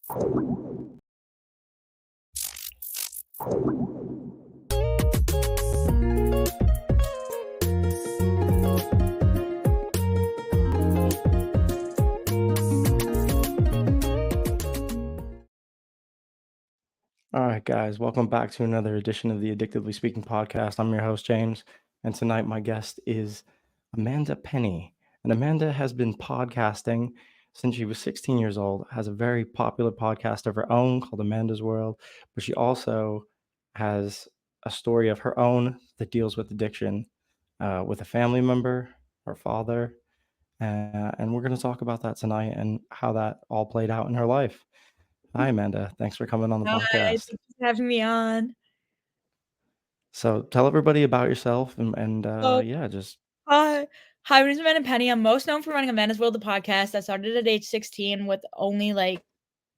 All right, guys, welcome back to another edition of the Addictively Speaking podcast. I'm your host, James, and tonight my guest is Amanda Penny. And Amanda has been podcasting since she was 16 years old, has a very popular podcast of her own called Amanda's World, but she also has a story of her own that deals with addiction with a family member, her father, and we're going to talk about that tonight and how that all played out in her life. Hi, Amanda. Thanks for coming on the Hi, thank podcast. you for having me on. So tell everybody about yourself and So, yeah, just hi. Hi, my name is Amanda Penny. I'm most known for running Amanda's World, the podcast. I started at age 16 with only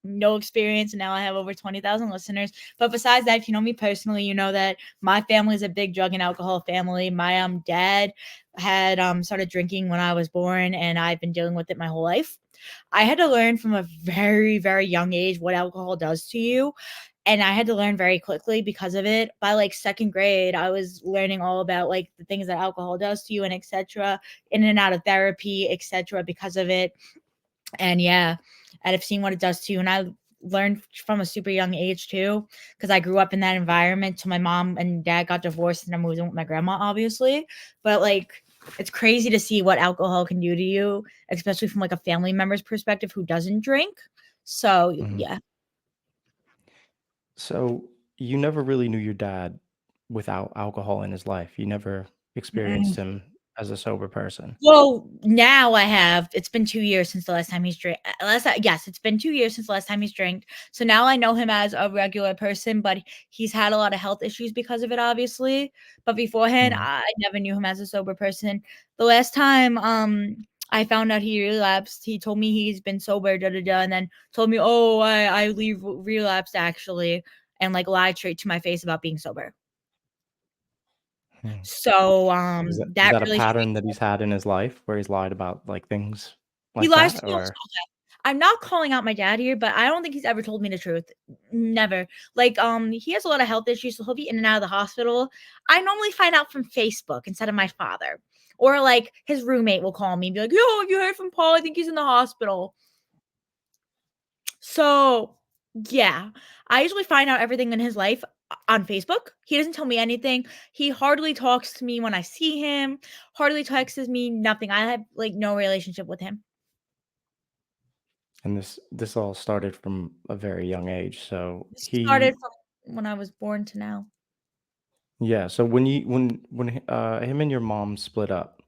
no experience, and now I have over 20,000 listeners. But besides that, if you know me personally, you know that my family is a big drug and alcohol family. My dad had started drinking when I was born, and I've been dealing with it my whole life. I had to learn from a very, very young age what alcohol does to you. And I had to learn very quickly because of it. By second grade, I was learning all about the things that alcohol does to you and etc. In and out of therapy, etc. because of it. And yeah, and I've seen what it does to you. And I learned from a super young age too, because I grew up in that environment till my mom and dad got divorced and I moved in with my grandma, obviously. But it's crazy to see what alcohol can do to you, especially from a family member's perspective who doesn't drink. So mhm. yeah. So you never really knew your dad without alcohol in his life. You never experienced him as a sober person. Well, now I have. It's been 2 years since the last time he's drank. Yes, it's been 2 years since the last time he's drank. So now I know him as a regular person, but he's had a lot of health issues because of it, obviously. But beforehand, Mm. I never knew him as a sober person. The last time I found out he relapsed, he told me he's been sober, da da da, and then told me, "Oh, I relapsed actually," and lied straight to my face about being sober. Hmm. So Is that that a really pattern that he's had in his life where he's lied about like things he like lies that to me. or I'm not calling out my dad here, but I don't think he's ever told me the truth. Never. He has a lot of health issues, so he'll be in and out of the hospital. I normally find out from Facebook instead of my father. Or his roommate will call me and be like, "Yo, have you heard from Paul? I think he's in the hospital." So yeah. I usually find out everything in his life on Facebook. He doesn't tell me anything. He hardly talks to me when I see him, hardly texts me, nothing. I have no relationship with him. and this all started from a very young age. So This started he from when I was born to now. yeah, so when him and your mom split up,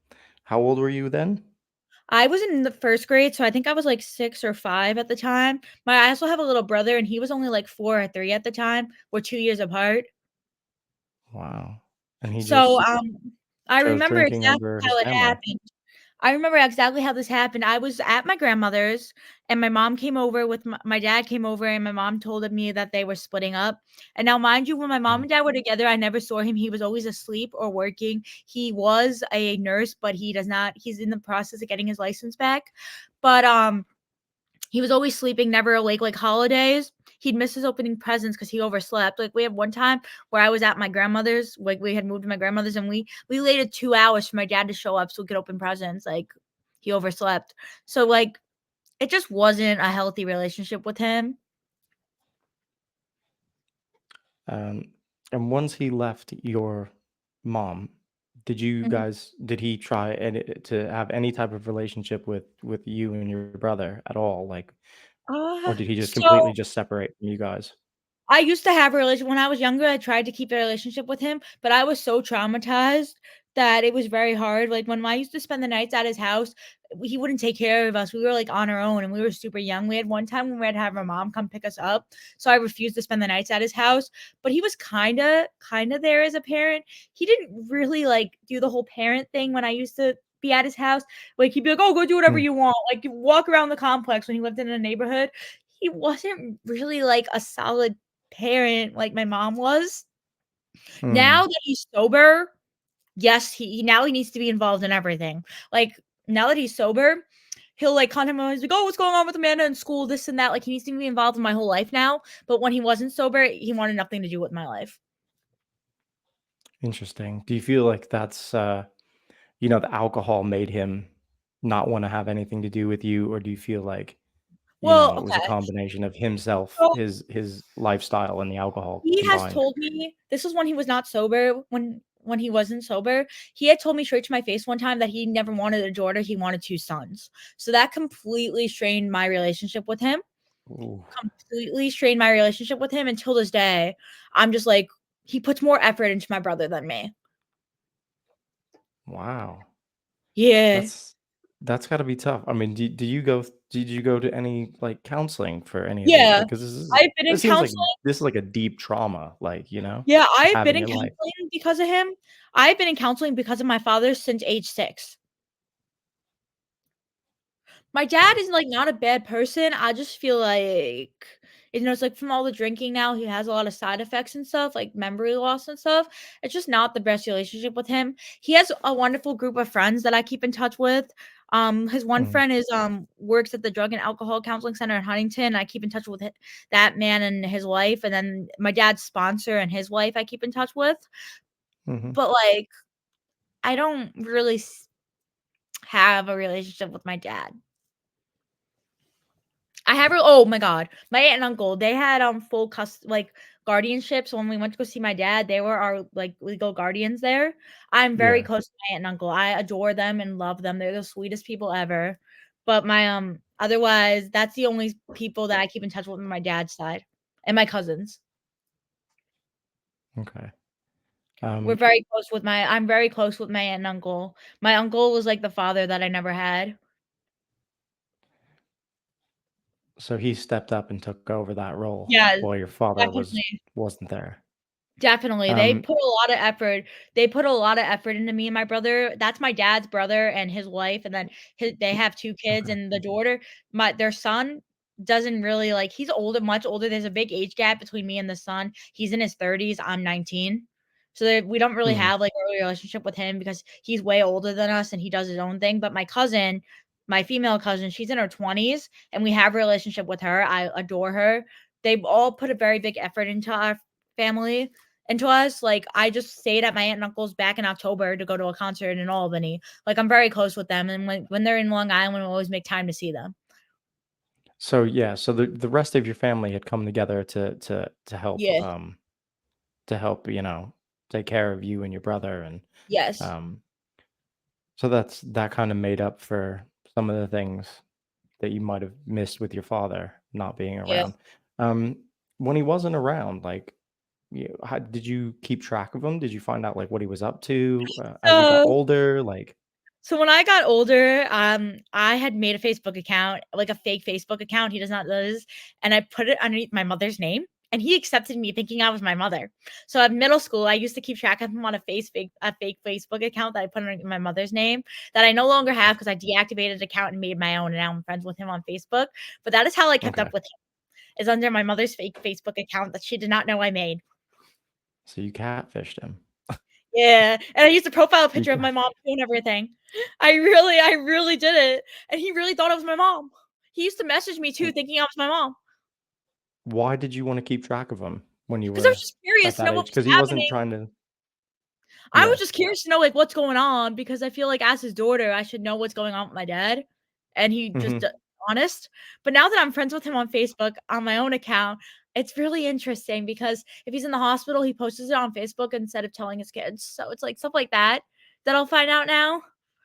how old were you then? I was in the 1st grade, so I think I was 6 or 5 at the time. I also have a little brother, and he was only 4 or 3 at the time. We're 2 years apart. Wow. And he So, just I chose remember drinking exactly over his how it family. happened. I remember exactly how this happened. I was at my grandmother's, and my mom came over with my dad came over, and my mom told me that they were splitting up. And now, mind you, when my mom Mm. and dad were together, I never saw him. He was always asleep or working. He was a nurse, but he's in the process of getting his license back. But, he was always sleeping, never awake. Holidays, he'd miss his opening presents because he overslept. We had one time where I was at my grandmother's, we had moved to my grandmother's, and we waited 2 hours for my dad to show up so we could open presents. He overslept. So, it just wasn't a healthy relationship with him. Um, and once he left your mom, Mhm. did he try to have any type of relationship with you and your brother at all? Like, or did he just completely So just separate from you guys? I used to have a relation when I was younger, I tried to keep a relationship with him, but I was so traumatized that it was very hard. When I used to spend the nights at his house, he wouldn't take care of us. We were on our own and we were super young. We had one time when we had to have our mom come pick us up. So I refused to spend the nights at his house. But he was kinda there as a parent. He didn't really do the whole parent thing when I used to be at his house. He'd be like, "Oh, go do whatever Hmm. you want." You walk around the complex when he lived in a neighborhood. He wasn't really a solid parent like my mom was. Hmm. Now that he's sober, yes, he now he needs to be involved in everything. Like, now that he's sober, he'll like contact me. He's like, "Oh, what's going on with Amanda in school? This and that." Like he needs to be involved in my whole life now. But when he wasn't sober, he wanted nothing to do with my life. Interesting. Do you feel like that's the alcohol made him not want to have anything to do with you, or do you feel like, Well, it was a okay. combination of himself, So his lifestyle, and the alcohol he has combined? told me this was when he was not sober. When he wasn't sober, he had told me straight to my face one time that he never wanted a daughter. He wanted two sons. So that completely strained my relationship with him. Ooh, Completely strained my relationship with him until this day. I'm just like, he puts more effort into my brother than me. wow. Yeah. That's that's gotta be tough. I mean, did you go to any, like, counseling for any of this? Yeah. Like, 'cause I've been in this seems like counseling. this is like a deep trauma, Yeah, to I've have been in in your life. counseling because of him. I've been in counseling because of my father since age 6. My dad Okay. is, like, not a bad person, I just feel like, it's like, from all the drinking now, he has a lot of side effects and stuff, like memory loss and stuff. It's just not the best relationship with him. He has a wonderful group of friends that I keep in touch with. His one Mhm, friend works at the Drug and Alcohol Counseling Center in Huntington. I keep in touch with that man and his wife, and then my dad's sponsor and his wife I keep in touch with. mhm. But, like, I don't really have a relationship with my dad. I have oh my god, my aunt and uncle, they had, full like, guardianship, so when we went to go see my dad, they were our, like, legal guardians there. I'm very Yeah, close to my aunt and uncle, I adore them and love them, they're the sweetest people ever. But otherwise, that's the only people that I keep in touch with on my dad's side, and my cousins. okay. We're Um, very close with my I'm very close with my aunt and uncle. My uncle was like the father that I never had. so he stepped up and took over that role Yeah, while your father definitely. wasn't there. Definitely, they Um, put a lot of effort they put a lot of effort into me and my brother. That's my dad's brother and his wife, and then they have 2 kids, okay. and the daughter their son doesn't really, like, he's older, much older, there's a big age gap between me and the son. He's in his 30s, I'm 19. So, we don't really Mhm, have, like, a relationship with him because he's way older than us and he does his own thing, but my cousin, my female cousin, she's in her 20s, and we have a relationship with her. I adore her. They've all put a very big effort into our family. And to us, like, I just stayed at my aunt and uncle's back in October to go to a concert in Albany. Like, I'm very close with them, and when they're in Long Island, we always make time to see them. so, yeah, so the rest of your family had come together Yeah. to help, take care of you and your brother, and, Yes. um, so that kinda made up for some of the things that you might have missed with your father not being Yeah. around. Um, when he wasn't around, like, how did you keep track of him? Did you find out, like, what he was up to, as you got So older? Like So when I got older, I had made a Facebook account, like a fake Facebook account. He does not know this, and I put it underneath my mother's name, and he accepted me thinking I was my mother. So at middle school, I used to keep track of him on a fake Facebook account that I put under my mother's name that I no longer have because I deactivated the account and made my own, and now I'm friends with him on Facebook. But that is how I kept okay, up with him, is under my mother's fake Facebook account that she did not know I made. so you catfished him. Yeah, and I used a profile You picture of my ca mom too and everything. I really did it, and he really thought it was my mom. He used to message me too w thinking I was my mom, why did you wanna keep track of him when you 'cause I was were just at curious to that know what age? was Because he wasn't happening. trying to. I was Yeah, just curious to know, like, what's going on because I feel like as his daughter, I should know what's going on with my dad, and he just mhm, honest. But now that I'm friends with him on Facebook on my own account, it's really interesting because if he's in the hospital, he posts it on Facebook instead of telling his kids. So it's like stuff like that that I'll find out now.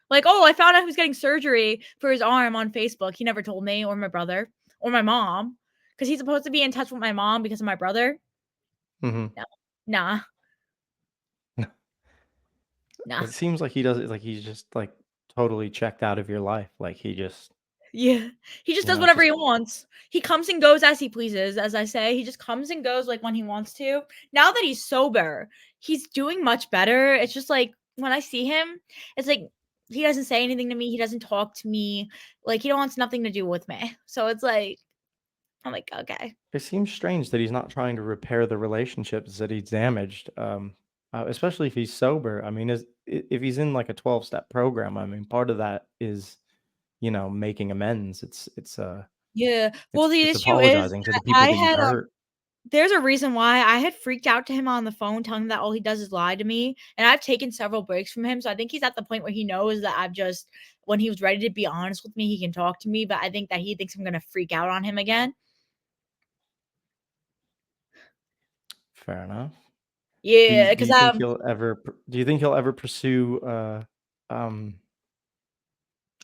Like, oh, I found out he was getting surgery for his arm on Facebook. He never told me or my brother or my mom because he's supposed to be in touch with my mom because of my brother. mhm. No, nah, nah. It seems like he does it like he's just, like, totally checked out of your life, like, he just, Yeah. He just does whatever just he wants. He comes and goes as he pleases, as I say. He just comes and goes, like, when he wants to. Now that he's sober, he's doing much better. It's just, like, when I see him, it's like he doesn't say anything to me. He doesn't talk to me. Like, he wants nothing to do with me. So it's like I'm like, "Okay." it seems strange that he's not trying to repair the relationships that he's damaged, especially if he's sober. I mean, if he's in like a 12-step program, I mean, part of that is, making amends. Yeah. Well, the It's issue is apologizing to the that people that you've hurt. there's a reason why I had freaked out to him on the phone telling him that all he does is lie to me, and I've taken several breaks from him, so I think he's at the point where he knows that I've just when he was ready to be honest with me, he can talk to me, but I think that he thinks I'm gonna freak out on him again. Fair enough. Yeah, because Do you think he'll ever pursue um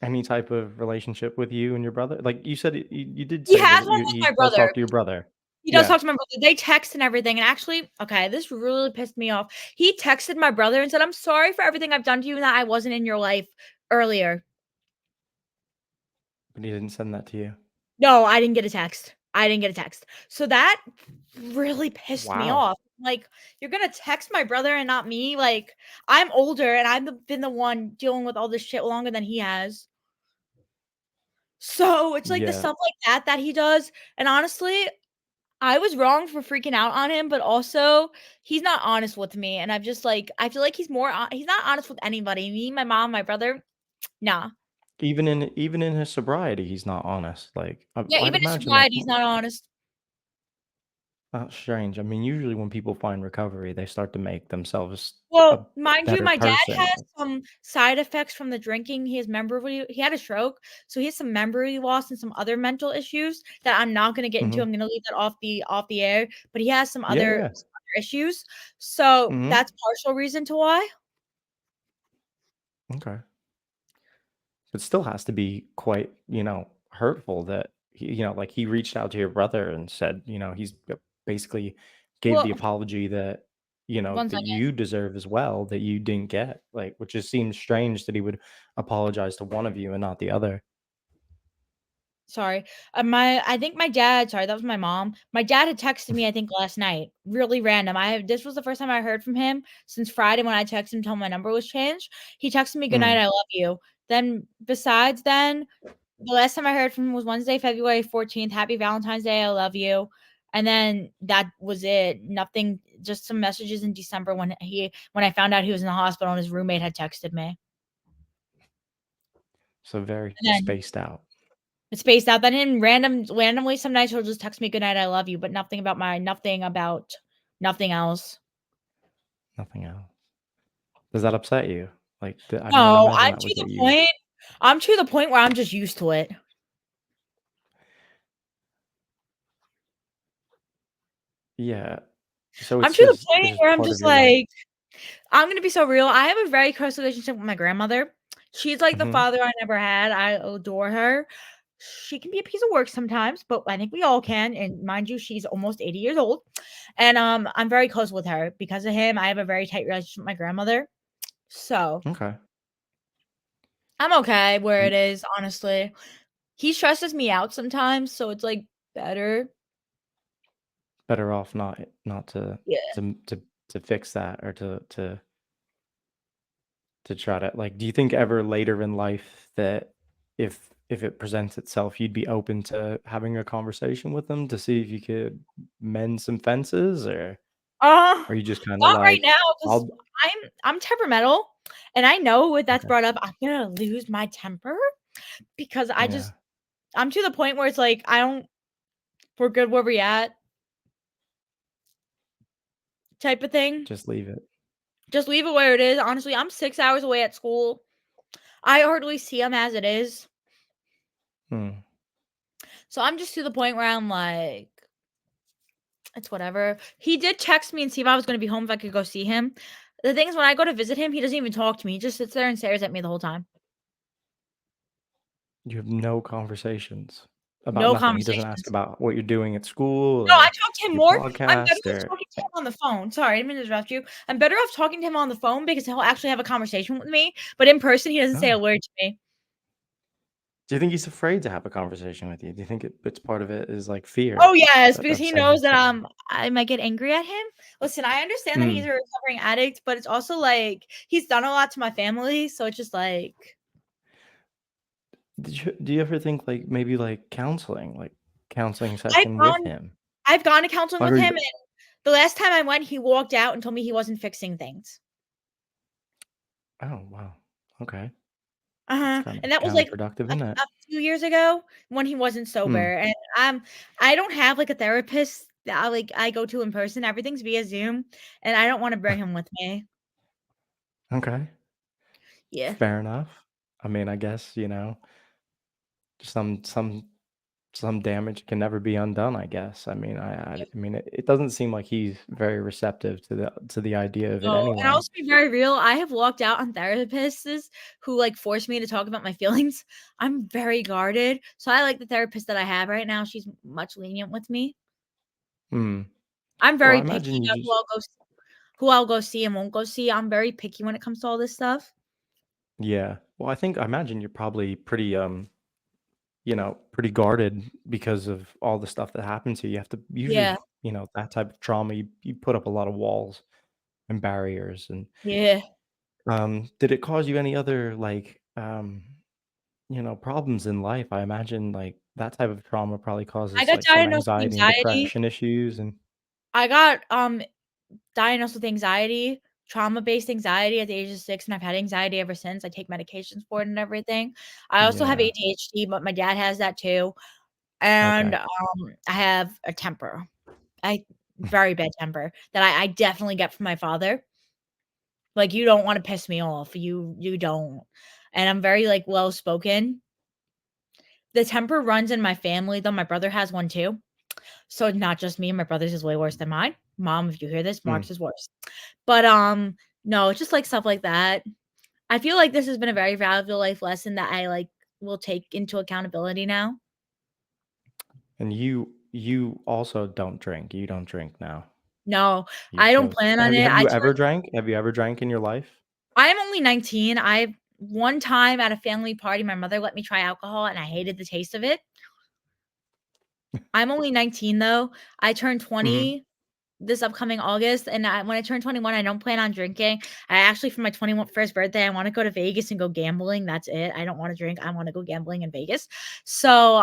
any type of relationship with you and your brother? Like you said, you did he say has that one with he my does brother. talk to your brother. He does Yeah, talk to my brother. They text and everything, and actually okay, this really pissed me off. He texted my brother and said, "I'm sorry for everything I've done to you and that I wasn't in your life earlier." but he didn't send that to you. No, I didn't get a text. I didn't get a text. So that really pissed me Wow. off. Like, you're gonna text my brother and not me? Like, I'm older and been the one dealing with all this shit longer than he has. So it's like the Yeah. stuff like that he does. And honestly, I was wrong for freaking out on him, but also he's not honest with me. And I've just like, I feel like he's not honest with anybody. Me, my mom, my brother, nah. Even in his sobriety, he's not honest. Like Yeah, I'd even his imagine sobriety, he's not honest. that's strange. I mean, usually when people find recovery, they start to make themselves a Well, mind you, better my dad person. has some side effects from the drinking. He had a stroke, so he has some memory loss and some other mental issues that I'm not gonna get into. Mhm. I'm gonna leave that off the air, but he has Yeah, yeah. some other issues. So, Mhm. that's partial reason to why. Okay. It still has to be quite, hurtful that like he reached out to your brother and said, he's basically gave the Well, apology that, one that second. you deserve as well that you didn't get. Like, which just seems strange that he would apologize to one of you and not the other. Sorry. I think my dad sorry, that was my mom. My dad had texted me, I think, last night. Really random. This was the first time I heard from him since Friday when I texted him, told him my number was changed. He texted me, "Good night, Mm. I love you." Then besides then, the last time I heard from him was Wednesday, February 14th. "Happy Valentine's Day, I love you." And then that was it. Nothing, just some messages in December when I found out he was in the hospital and his roommate had texted me. So very And then spaced out. it's spaced out. Then in randomly some nights he'll just text me, "Good night, I love you," but nothing else. Nothing else. Does that upset you? Like, I mean, I'd No, imagine that would get you. I'm to the point where I'm just used to it. Yeah. So I'm to the it's point just where I'm part of just your life. like I'm gonna be so real. I have a very close relationship with my grandmother. She's like the Mhm. father I never had. I adore her. She can be a piece of work sometimes, but I think we all can. And mind you, she's almost 80 years old. And I'm very close with her because of him. I have a very tight relationship with my grandmother. So Okay. I'm okay where You it is, honestly. He stresses me out sometimes, so it's like better. better off not Yeah. to to to fix that or to try to like, do you think ever later in life that if it presents itself, you'd be open to having a conversation with them to see if you could mend some fences, or Uh, are you just kinda not right like, now because "I'll" I'm temperamental, and I know if that's Okay. brought up, I'm gonna lose my temper because Yeah. I'm to the point where it's like, I don't we're good where we at type of thing. Just leave it. Just leave it where it is. Honestly, I'm 6 hours away at school. I hardly see him as it is. Hmm. So I'm just to the point where I'm like, it's whatever. He did text me and see if I was gonna be home if I could go see him. The thing is when I go to visit him, he doesn't even talk to me. He just sits there and stares at me the whole time. You have no conversations about No nothing. He doesn't ask conversations. about what you're doing at school No, I or talk to him your more. I'm better podcast off or talking to him on the phone. Sorry, I didn't mean to interrupt you. I'm better off talking to him on the phone because he'll actually have a conversation with me, but in person, he doesn't say a Oh. word to me. Do you think he's afraid to have a conversation with you? Do you think it's part of it is, like, Oh, fear yes, because of he saying knows that, something? I might get angry at him. Listen, I understand that he's Mm. a recovering addict, but it's also, like, he's done a lot to my family, so it's just like Do you ever think, like, maybe, like, counseling I've session with gone him? I've gone to counseling Like, with are him, you and the last time I went, he walked out and told me he wasn't fixing things. Oh, wow. Okay. It's Uh-huh, kind and of that was, like, counterproductive, a isn't it? a few years ago when he wasn't Hmm. sober, and, I don't have, like, a therapist that I go to in person, everything's via Zoom, and I don't wanna bring him with me. Okay. Yeah. Fair enough. I mean, I guess, some damage can never be undone, I guess. I mean, I mean, it doesn't seem like he's very receptive to the idea of it No, and I'll anyway. also be very real, I have walked out on therapists who, like, force me to talk about my feelings. I'm very guarded, so I like the therapist that I have right now, she's much lenient with me. Hmm. I'm Well, I very picky imagine you about just who I'll go see and won't go see, I'm very picky when it comes to all this stuff. yeah. Well, I imagine you're probably pretty, pretty guarded because of all the stuff that happened to you. You have to usually, Yeah, that type of trauma, you put up a lot of walls and barriers. And yeah. did it cause you any other like, problems in life? I imagine like that type of trauma probably I causes got like some diagnosed with anxiety and anxiety. depression issues. And I got, diagnosed with anxiety, trauma-based anxiety at the age of 6, and I've had anxiety ever since. I take medications for it and everything. I also have yeah, ADHD, but my dad has that too, and, okay. I have a temper. I very bad temper that I definitely get from my father. Like, "You don't wanna piss me off. You don't." And I'm very, like, well-spoken. The temper runs in my family, though, my brother has one too. So, it's not just me, my brother's is way worse than mine. Mom, if you hear this, Hmm. Mark's is worse. But, no, it's just, like, stuff like that. I feel like this has been a very valuable life lesson that I, like, will take into accountability now. And you also don't drink. You don't drink now. No, You I don't chose. plan on Have you it. have you ever drank? Have you ever drank in your life? I'm only 19. I one time at a family party, my mother let me try alcohol, and I hated the taste of it. I'm only 19, though. I turned Mhm. 20 this upcoming August, and when I turn 21, I don't plan on drinking. I actually, for my 21st birthday, I wanna go to Vegas and go gambling, that's it. I don't wanna drink, I wanna go gambling in Vegas. So,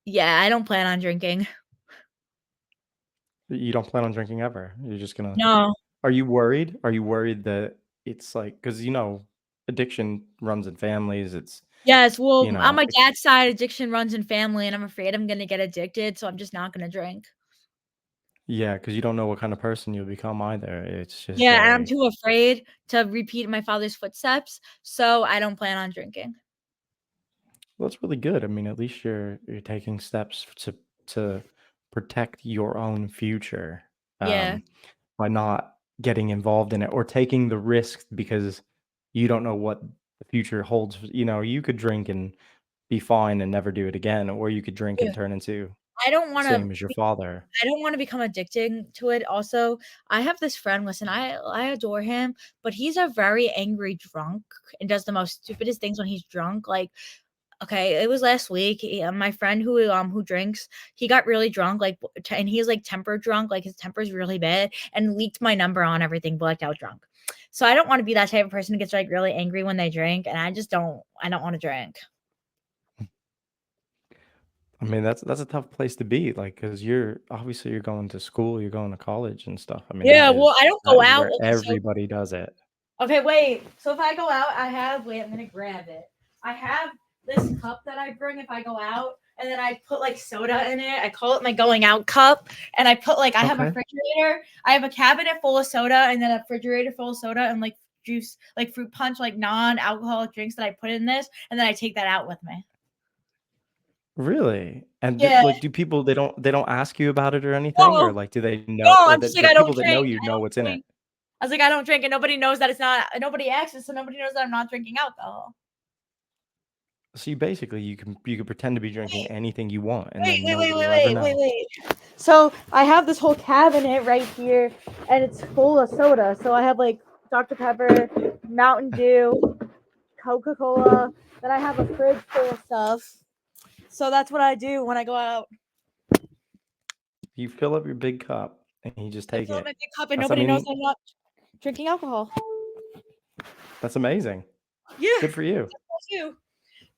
yeah, I don't plan on drinking. You don't plan on drinking ever? You're just gonna No. Are you worried? Are you worried that it's like, because addiction runs in families, it's, Yes, well, on my it dad's side, addiction runs in family, and I'm afraid I'm gonna get addicted, so I'm just not gonna drink. yeah, because you don't know what kind of person you'll become either. It's just Yeah, and I'm very too afraid to repeat my father's footsteps, so I don't plan on drinking. well, it's really good. I mean, at least you're taking steps to protect your own future, Yeah, um, by not getting involved in it or taking the risk because you don't know what the future holds. You could drink and be fine and never do it again, or you could drink yeah. and turn into I don't the wanna same as your father. I don't wanna become addicted to it also. I have this friend, listen, I adore him, but he's a very angry drunk and does the most stupidest things when he's drunk, like, okay, it was last week, my friend who drinks, he got really drunk, like, and he's, like, temper drunk, like, his temper's really bad, and leaked my number on everything, blacked out drunk. So I don't wanna be that type of person who gets, like, really angry when they drink, and I don't wanna drink. I mean, that's a tough place to be, like, because you're going to school, you're going to college and stuff. I mean, Yeah, well, I don't that go is out, where okay, so everybody does it. okay, wait. So if I go out, I'm gonna grab it. I have this cup that I bring if I go out, and then I put like soda in it. I call it my going out cup, and I put like I have a Okay. refrigerator. I have a cabinet full of soda, and then a refrigerator full of soda and like juice, like fruit punch, like non-alcoholic drinks that I put in this, and then I take that out with me. Really? And Yeah. do people they don't ask you about it or anything? Or, No, like, do they no. know, or I'm just that like the I people don't that know drink. you I know don't what's in it? drink. I was like, I don't drink, and nobody knows that it's not. Nobody asks us, so nobody knows that I'm not drinking alcohol. So, you can pretend to be drinking Wait, anything you want, and wait, then wait, wait, nobody wait, will ever wait, wait, know. wait. So I have this whole cabinet right here, and it's full of soda. So I have like Dr. Pepper, Mountain Dew, Coca Cola. Then I have a fridge full of stuff. So that's what I do when I go out. You fill up your big cup, and you just I take fill up it. my big cup, and That's I nobody knows mean, I'm not drinking alcohol. that's amazing. Yeah, Good for you. that's you.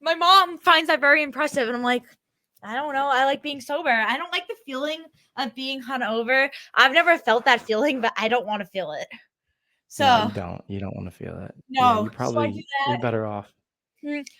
My mom finds that very impressive, and I'm like, I don't know. I like being sober. I don't like the feeling of being hungover. I've never felt that feeling, but I don't want to feel it. No, So you don't wanna feel it. Yeah, no. So I do you're that. better off.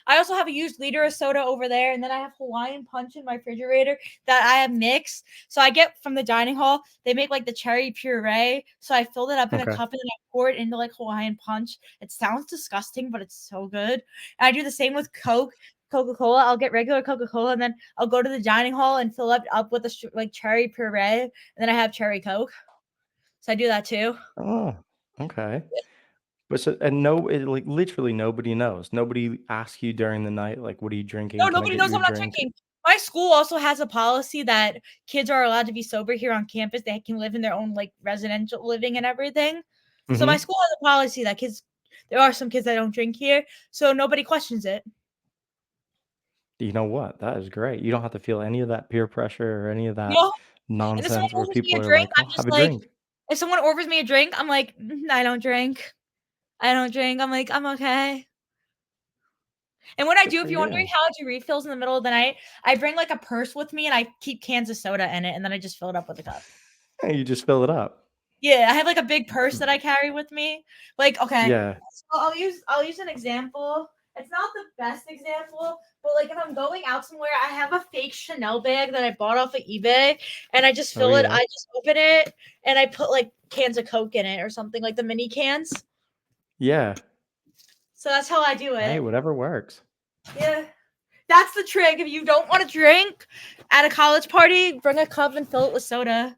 I also have a used liter of soda over there, and then I have Hawaiian Punch in my refrigerator that I have mixed. So I get from the dining hall. They make like the cherry puree, so I filled it up in a Okay. cup and then I pour it into like Hawaiian Punch. It sounds disgusting, but it's so good. And I do the same with Coke. Coca-Cola. I'll get regular Coca-Cola and then I'll go to the dining hall and fill it up with the like cherry puree, and then I have cherry Coke. So I do that too. Oh, okay. But so and like, literally nobody knows. Nobody asks you during the night, like, "What are you No, drinking? Can I nobody get knows you a I'm not drink?" drinking. My school also has a policy that kids are allowed to be sober here on campus. They can live in their own like residential living and everything. So my Mhm. school has a policy that there are some kids that don't drink here, so nobody questions it. You know what? That is great. You don't have to feel any of that peer pressure or any of that No, and if someone nonsense where orders me people a are drink, like, I'm "Oh, just have a like, drink." if someone offers me a drink, I'm like, I don't drink. I don't drink. I'm like, I'm okay. And what I Good do, for if you're wondering you. how I do refills in the middle of the night, I bring like a purse with me and I keep cans of soda in it, and then I just fill it up with a cup. You just fill it up. Yeah, I have like a big purse that I carry with me. Like, okay, Yeah. so I'll use an example. It's not the best example, but like if I'm going out somewhere, I have a fake Chanel bag that I bought off of eBay, and I just Oh, fill it. yeah. I just open it and I put like cans of Coke in it or something, like the mini cans. Yeah. So that's how I do Hey, it. whatever works. Yeah, that's the trick. If you don't want to drink at a college party, bring a cup and fill it with soda.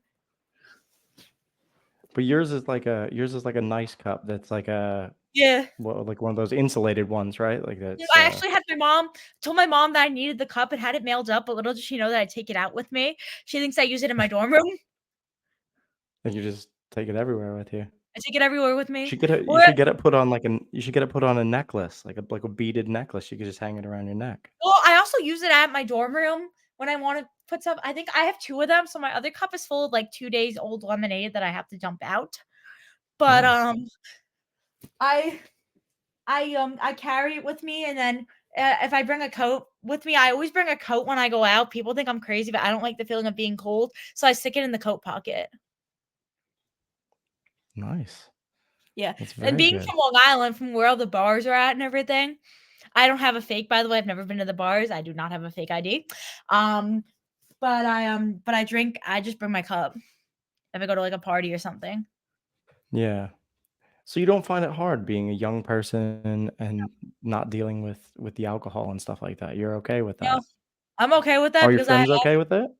But yours is like a nice cup that's like a Yeah. well, like one of those insulated ones, right? Like No, that's, I actually had my mom told my mom that I needed the cup and had it mailed up, but little did she know that I take it out with me. She thinks I use it in my dorm room. like you just take it everywhere with you. I take it everywhere with You me. should get it Or you should get it put on like an you should get it put on a necklace, like a beaded necklace. You could just hang it around your neck. well, I also use it at my dorm room when I want to put some. I think I have two of them, so my other cup is full of like 2 days old lemonade that I have to dump out. But Nice. I I carry it with me, and then if I bring a coat with me, I always bring a coat when I go out. People think I'm crazy, but I don't like the feeling of being cold, so I stick it in the coat pocket. Nice. Yeah, That's and very being good. from Long Island, from where all the bars are at and everything, I don't have a fake, by the way. I've never been to the bars. I do not have a fake ID. Um, but I drink. I just bring my cup if I go to like a party or something. Yeah. So you don't find it hard being a young person and not dealing with the alcohol and stuff like that? You're okay with You know, that? I'm okay with that Are your because I friends okay with it?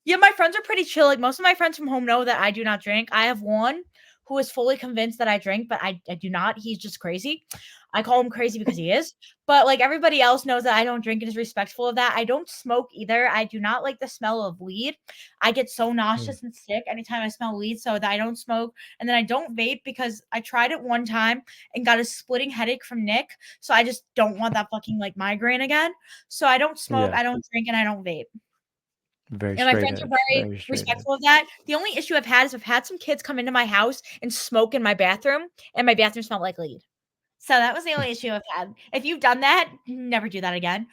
yeah, my friends are pretty chill. Like most of my friends from home know that I do not drink. I have one who is fully convinced that I drink, but I do not. He's just crazy. I call him crazy because he is. But like everybody else knows that I don't drink and is respectful of that. I don't smoke either. I do not like the smell of weed. I get so Mm. nauseous and sick anytime I smell weed, so that I don't smoke. And then I don't vape because I tried it one time and got a splitting headache from Nick. So I just don't want that fucking like migraine again. So I don't smoke, Yeah. I don't drink, and I don't vape. Very And my straight friends are edge. very Very straight edge. respectful of that. The only issue I've had is I've had some kids come into my house and smoke in my bathroom, and my bathroom smelled like weed. So that was the only issue I've had. If you've done that, never do that again.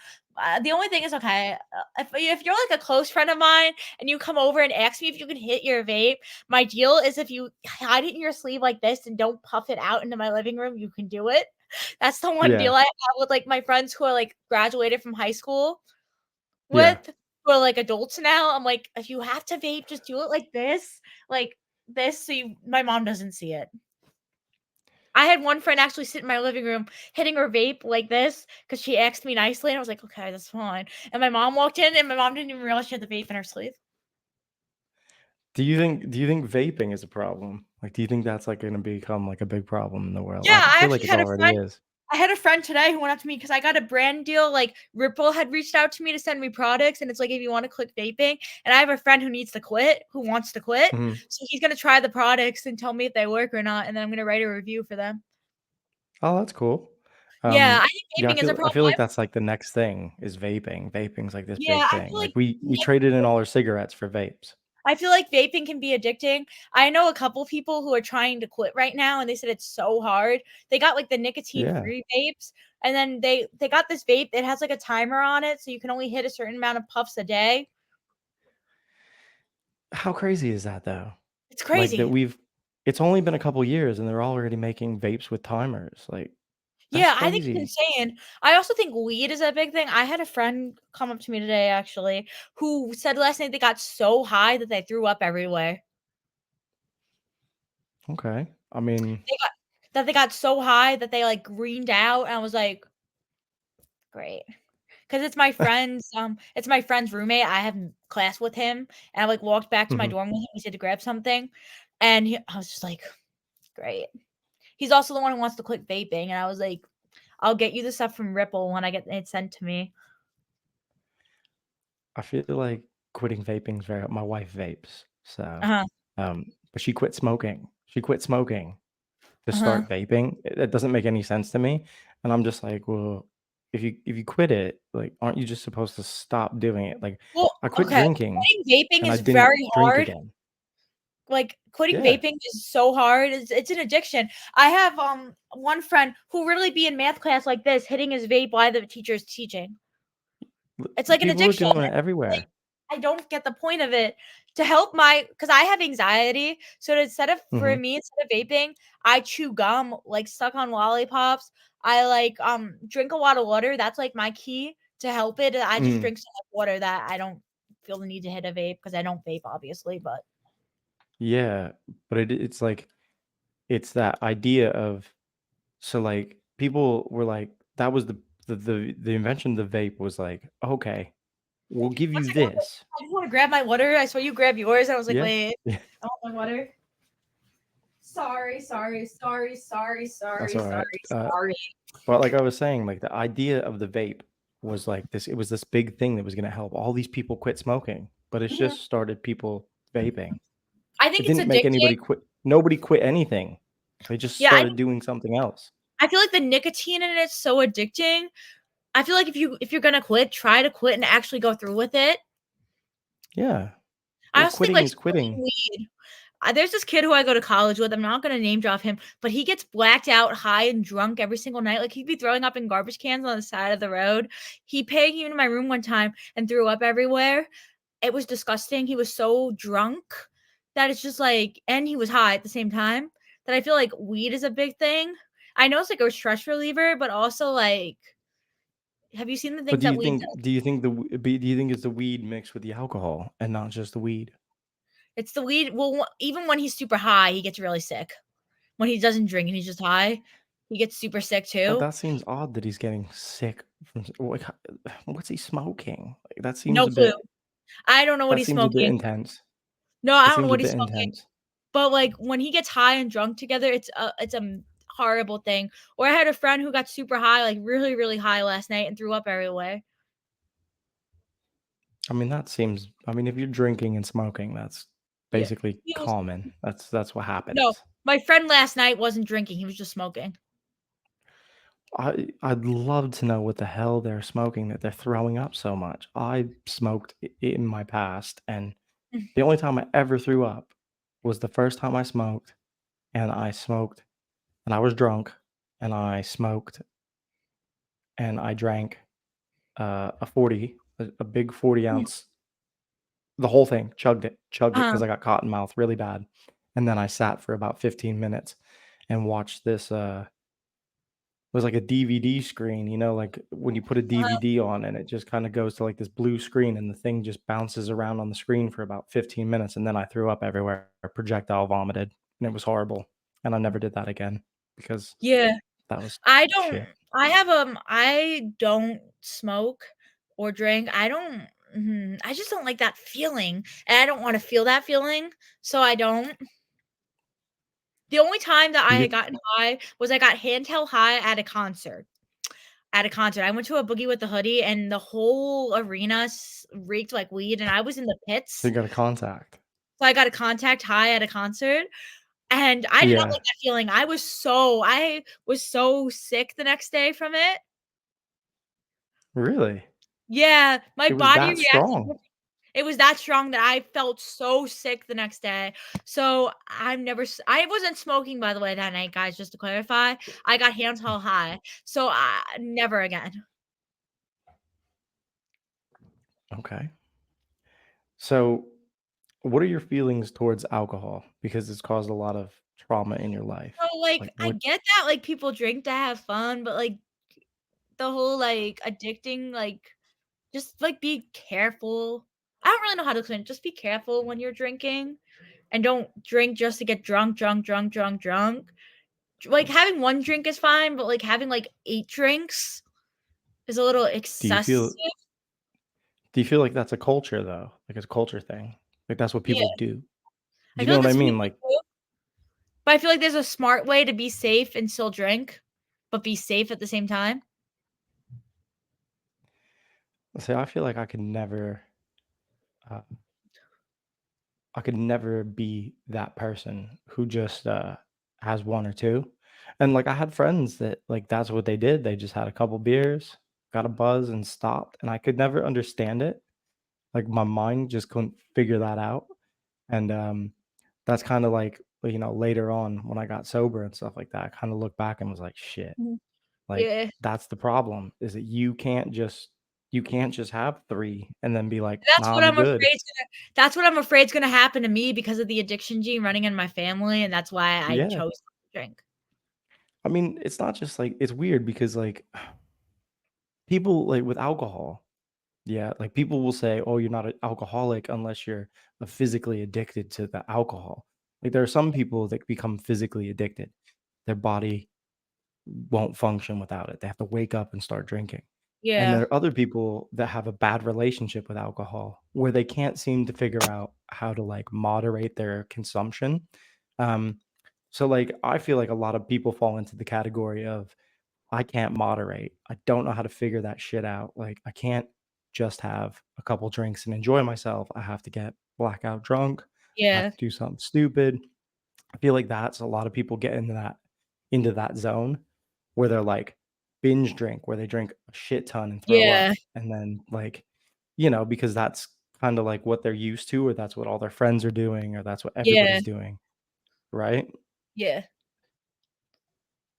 The only thing is, okay, if you're like a close friend of mine and you come over and ask me if you can hit your vape, my deal is if you hide it in your sleeve like this and don't puff it out into my living room, you can do it. That's the one Yeah. deal I have with like my friends who are like graduated from high school Yeah. with who are like adults now. I'm like, if you have to vape, just do it like this, so my mom doesn't see it. I had one friend actually sit in my living room hitting her vape like this because she asked me nicely, and I was like, okay, that's fine. And my mom walked in, and my mom didn't even realize she had the vape in her sleeve. Do you think vaping is a problem? Like, do you think that's, like, gonna become, like, a big problem in the world? Yeah, I I feel like actually it had a already friend. is. I had a friend today who went up to me because I got a brand deal. Like Ripple had reached out to me to send me products, and it's like if you want to quit vaping. And I have a friend who needs to quit, who wants to quit. Mhm. So he's gonna try the products and tell me if they work or not, and then I'm gonna write a review for them. Oh, that's cool. Yeah, I Yeah, think vaping is a I problem. feel like that's, like, the next thing is vaping. Vaping's, like, this Yeah, big I thing. feel Like, like we traded in all our cigarettes for vapes. vaping can be addicting. I know a couple people who are trying to quit right now, and they said it's so hard. They got like the Yeah. nicotine-free vapes, and then they got this vape. It has like a timer on it, so you can only hit a certain amount of puffs a day. How crazy is that, though? It's Like, that crazy. it's only been a couple years, and they're already making vapes with timers, like That's Yeah, I think it's crazy. insane. I also think weed is a big thing. I had a friend come up to me today actually who said last night they got so high that they threw up everywhere. Okay. I mean, They got so high that they, like, greened out, and I was like, "Great." 'Cause it's my friend's roommate, I have class with him, and I, like, walked back to my mhm. dorm with him, he said to grab something, and I was just like, "Great." He's also the one who wants to quit vaping, and I was like, "I'll get you the stuff from Ripple when I get it sent to me." I feel like quitting vaping is very my wife vapes, so, Uh-huh, but she quit smoking. She quit smoking to uh-huh. start vaping. It doesn't make any sense to me, and I'm just like, "Well, if you quit it, like, aren't you just supposed to stop doing it?" Like, Well, I quit okay, drinking, quitting vaping and I is didn't very drink hard. again. Like, quitting Yeah. vaping is so hard, it's an addiction. I have, one friend who really be in math class like this, hitting his vape while the teacher's teaching. It's like an People are addiction, doing and it like, everywhere. I don't get the point of it. To help my, because I have anxiety, so instead of for Mhm. me, instead of vaping, I chew gum, like, stuck on lollipops. I, like, drink a lot of water, that's, like, my key to help it. I just Mm. drink so much water that I don't feel the need to hit a vape because I don't vape, obviously, but Yeah, but it's like it's that idea of so, like, people were like that was the invention of the vape was like, "Okay, we'll give one you second, this." I just wanna grab my water. I saw you grab yours. I was like, Yeah. "Wait, Yeah, I want my water." Sorry, sorry, sorry, sorry, that's sorry, alright. sorry, sorry. But like I was saying, like, the idea of the vape was like this it was this big thing that was gonna help all these people quit smoking, but it's Mhm. just started people vaping. I think It it's didn't make addicting. anybody quit nobody quit anything. They just Yeah, started doing something else. I feel like the nicotine in it's so addicting. I feel like if you're gonna quit, try to quit and actually go through with it. Yeah. I Well, also think, quitting like, is quitting. smoking weed. There's this kid who I go to college with, I'm not gonna name drop him, but he gets blacked out, high, and drunk every single night, like, he'd be throwing up in garbage cans on the side of the road. He came into my room one time and threw up everywhere. It was disgusting. He was so drunk that it's just like, and he was high at the same time, that I feel like weed is a big thing. I know it's like a stress reliever, but also, like, have you seen the But things that weed does? do you think it's the weed mixed with the alcohol and not just the weed? It's the weed. Well, even when he's super high, he gets really sick. When he doesn't drink and he's just high, he gets super sick too. That seems odd that he's getting sick from like, what's he smoking? Like, No clue. I don't know what that he's seems a bit smoking. intense. No, I That don't know seems a what he's bit smoking. intense. But, like, when he gets high and drunk together, it's a horrible thing. Or I had a friend who got super high, like, really, really high last night and threw up everywhere. I mean, if you're drinking and smoking, that's Yeah. basically He was common. That's what No, happens. my friend last night wasn't drinking, he was just smoking. I'd love to know what the hell they're smoking that they're throwing up so much. I smoked in my past, and Mm, the only time I ever threw up was the first time I smoked, and I was drunk, and I smoked, and I drank a 40, a big 40 mm, ounce, the whole thing, chugged it uh-huh. because I got cotton mouth really bad, and then I sat for about 15 minutes and watched this. It was like a DVD screen, you know, like when you put a Uh-huh. DVD on and it just kind of goes to like this blue screen and the thing just bounces around on the screen for about 15 minutes and then I threw up everywhere, projectile vomited, and it was horrible. And I never did that again because Yeah. that was I don't shit. I don't smoke or drink. I just don't like that feeling, and I don't wanna feel that feeling, so I don't. The only time that I Do had you gotten high was I got handheld high at a concert. At a concert. I went to a Boogie with the Hoodie, and the whole arena reeked like weed, and I was in the so pits, you got a contact? so I got a contact high at a concert, and I did not Yeah, like that feeling. I was so sick the next day from it. really? Yeah, my It was body that reacted strong? it was that strong that I felt so sick the next day. So, I wasn't smoking, by the way, that night, guys, just to clarify. I got hands held high. So, never again. Okay. So what are your feelings towards alcohol? Because it's caused a lot of trauma in your life. So, like, Like, I what get that, like, people drink to have fun, but, like, the whole, like, addicting, like, just, like, be careful. I don't really know how to explain it, just be careful when you're drinking, and don't drink just to get drunk, drunk, drunk, drunk, drunk. Like, having 1 drink is fine, but, like, having, like, 8 drinks is a little do you excessive. feel do you feel like that's a culture though? Like it's a culture thing? Like that's what Yeah, people do? I You feel know like what I that's what mean? people Like, do, but I feel like there's a smart way to be safe and still drink, but be safe at the same time. say I feel like uh, I could never be that person who just has one or two. And like I had friends that like that's what they did. They just had a couple beers, got a buzz and stopped. And I could never understand it. Like my mind just couldn't figure that out. And that's kind of like, later on when I got sober and stuff like that, I kind of looked back and was like, shit, Mhm. like Yeah. that's the problem is that you can't just have three and then be like, That's nah, what I'm I'm good. afraid's gonna that's what I'm afraid's gonna happen to me because of the addiction gene running in my family, and that's why I Yeah. chose to drink. I mean, it's not just like it's weird because like people like with alcohol, yeah, like people will say, "Oh, you're not an alcoholic unless you're physically addicted to the alcohol." Like there are some people that become physically addicted. Their body won't function without it. They have to wake up and start drinking. And Yeah. there are other people that have a bad relationship with alcohol where they can't seem to figure out how to like moderate their consumption. Um, so like I feel like a lot of people fall into the category of I can't moderate. I don't know how to figure that shit out. Like, I can't just have a couple drinks and enjoy myself. I have to get blackout drunk. I have Yeah. to do something stupid. I feel like that's a lot of people get into that zone where they're like binge drink, where they drink a shit ton and throw Yeah. up. And then like, because that's kind of like what they're used to, or that's what all their friends are doing, or that's what Yeah. everybody's doing. Right. Yeah.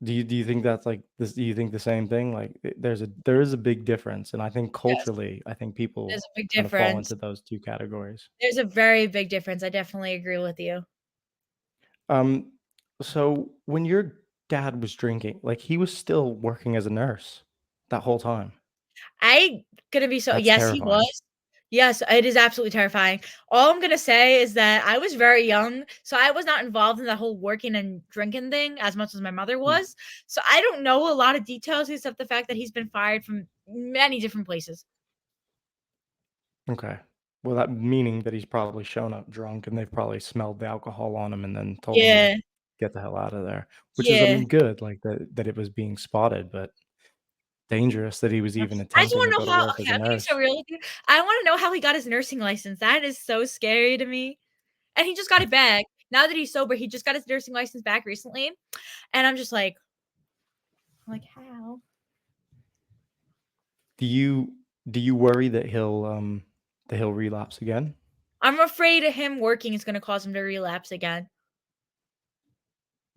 Do you think that's like this? Do you think the same thing? Like there is a big difference, and I think Yes. culturally, I think There's people a big kind of fall difference. into those two categories. There's a very big difference, I definitely agree with you. Um, so when your dad was drinking, like he was still working as a nurse that whole time. I gonna be so That's yes, he terrifying. was. Yes, it is absolutely terrifying. All I'm gonna say is that I was very young, so I was not involved in the whole working and drinking thing as much as my mother Mm, was. So I don't know a lot of details except the fact that he's been fired from many different places. okay. Well, that meaning that he's probably shown up drunk, and they've probably smelled the alcohol on him, and then told him to Yeah, get the hell out of there. Which is, I yeah. mean, good, like that it was being spotted, but dangerous that he was even I just attempting to wanna go know to how work as okay, a I'm being so nurse. real with you. I wanna know how he got his nursing license. That is so scary to me. And he just got it back. Now that he's sober, he just got his nursing license back recently, and I'm like, "How?" Do you do you worry that he'll relapse again? I'm afraid of him working is gonna cause him to relapse again.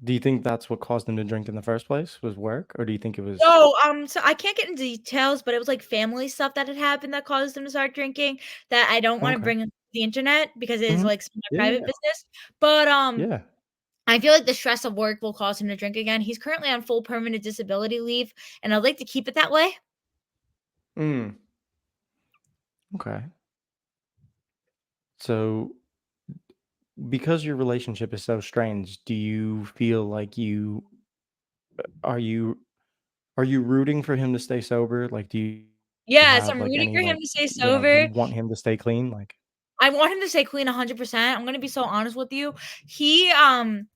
Do you think that's what caused him to drink in the first place, was work, or do you think it was No, so I can't get into details, but it was, like, family stuff that had happened that caused him to start drinking that I don't wanna okay. bring into the internet because it is, Mhm. like, some of my Yeah, private yeah, business, but, yeah. I feel like the stress of work will cause him to drink again. He's currently on full permanent disability leave, and I'd like to keep it that way. Mm, okay. So, because your relationship is so strange, do you feel like are you are you rooting for him to stay sober? Like, do you Yes, have, I'm like, rooting any, for him like, to stay do sober. you want him to stay clean? Like I want him to stay clean 100%. I'm gonna be so honest with you. He, um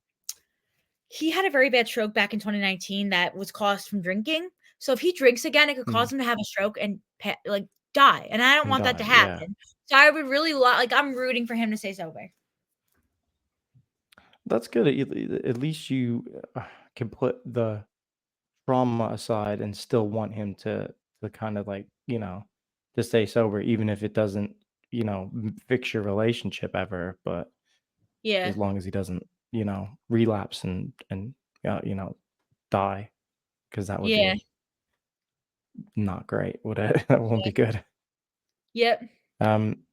he had a very bad stroke back in 2019 that was caused from drinking. So if he drinks again, it could mm, cause him to have a stroke and like die, and I don't and want that to die, yeah. happen. So I would really like I'm rooting for him to stay sober. That's good. At least you, can put the trauma aside and still want him to kind of like, to stay sober, even if it doesn't, fix your relationship ever, but Yeah, as long as he doesn't, relapse and die, because that would yeah, be not great, would it? That won't be good. yep. Um,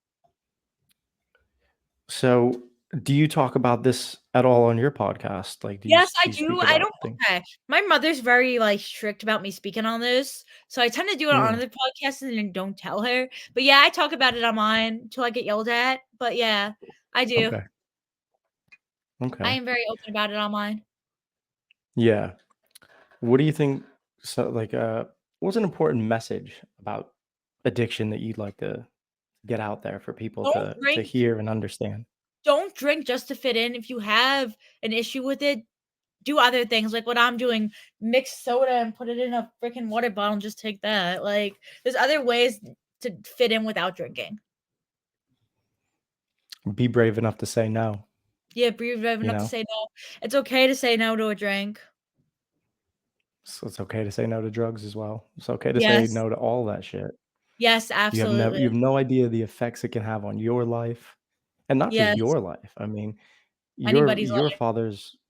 So, do you talk about this at all on your podcast? Like, Yes, I do you do. speak I don't about things? okay. My mother's very, like, strict about me speaking on this, so I tend to do it on Mm, other podcasts and then don't tell her. But, yeah, I talk about it on mine till I get yelled at, but, yeah, I do. okay. I Okay. am very open about it on mine. Yeah. What do you think? So, like, what's an important message about addiction that you'd like to get out there for people Don't to drink hear and understand? don't drink just to fit in. If you have an issue with it, do other things like what I'm doing, mix soda and put it in a freaking water bottle and just take that. Like, there's other ways to fit in without drinking. Be brave enough to say no. Yeah, be brave You enough to know, say no. It's okay to say no to a drink. so it's okay to say no to drugs as well. It's okay to say Yes. no to all that shit. Yes, absolutely. You have no idea the effects it can have on your life, and not just Yes. your life. I mean, Anybody's life.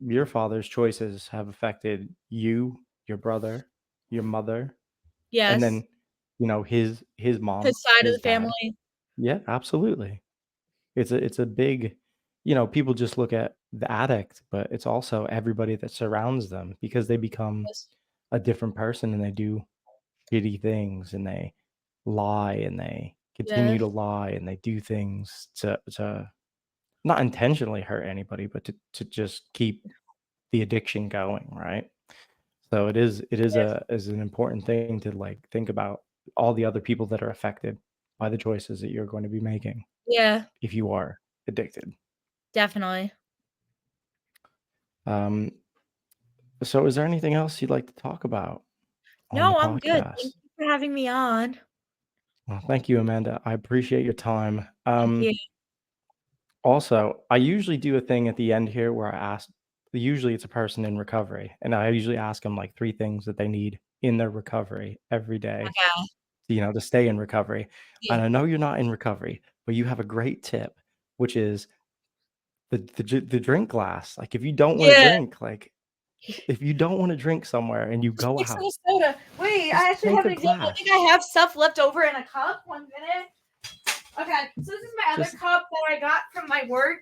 your father's choices have affected you, your brother, your mother, and Yes. then, his mom, His side of his the dad. family. Yeah, absolutely. It's a big, people just look at the addict, but it's also everybody that surrounds them because they become Yes. a different person and they do shitty things and they lie and they continue Yeah. to lie and they do things to not intentionally hurt anybody, but to just keep the addiction going, right? So it is Yes. a is an important thing to, like, think about all the other people that are affected by the choices that you're going to be making Yeah, if you are addicted. definitely. Um, so is there anything else you'd like to talk about on the No, I'm good. podcast? Thank you for having me on. Well, thank you, Amanda. I appreciate your time. Thank you. Also, I usually do a thing at the end here where I ask, usually it's a person in recovery, and I usually ask them like 3 things that they need in their recovery every day, Okay. to stay in recovery. Yeah. And I know you're not in recovery, but you have a great tip, which is the drink glass. Like, if you don't wanna Yeah. drink, like, if you don't wanna drink somewhere and you Just go mix it out, with soda. Wait, I just actually take have a an example. I think glass. I have stuff left over in a cup. 1 minute. Okay, so this is my other Just cup that I got from my work.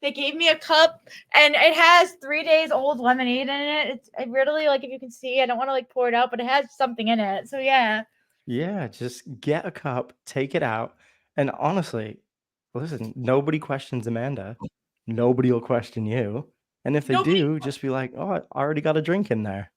They gave me a cup, and it has 3 days old lemonade in it. I really like, if you can see, I don't wanna, like, pour it out, but it has something in it. So, yeah. Yeah, just get a cup, take it out, and honestly, listen, nobody questions Amanda. Nobody will question you, and if they Nobody. do, just be like, "Oh, I already got a drink in there."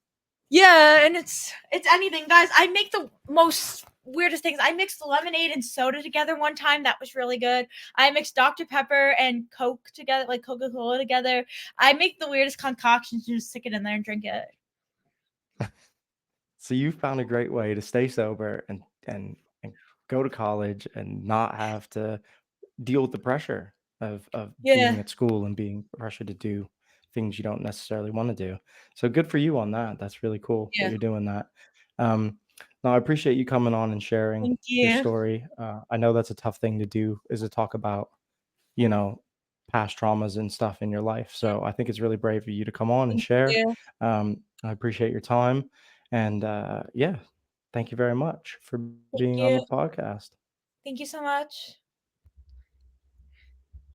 Yeah, and it's anything, guys. I make the most weirdest things. I mixed lemonade and soda together one time. That was really good. I mixed Dr. Pepper and Coke together, like Coca-Cola together. I make the weirdest concoctions and just stick it in there and drink it. So you found a great way to stay sober and go to college and not have to deal with the pressure of being Yeah, at school and being pressured to do things you don't necessarily want to do. So good for you on that. That's really cool that yeah. you're doing that. Um, no, I appreciate you coming on and sharing Thank your you. story. I know that's a tough thing to do, is to talk about, you know, past traumas and stuff in your life. So I think it's really brave of you to come on and Thank share. you. I appreciate your time. And yeah, thank you very much for Thank being on you. the podcast. Thank you so much.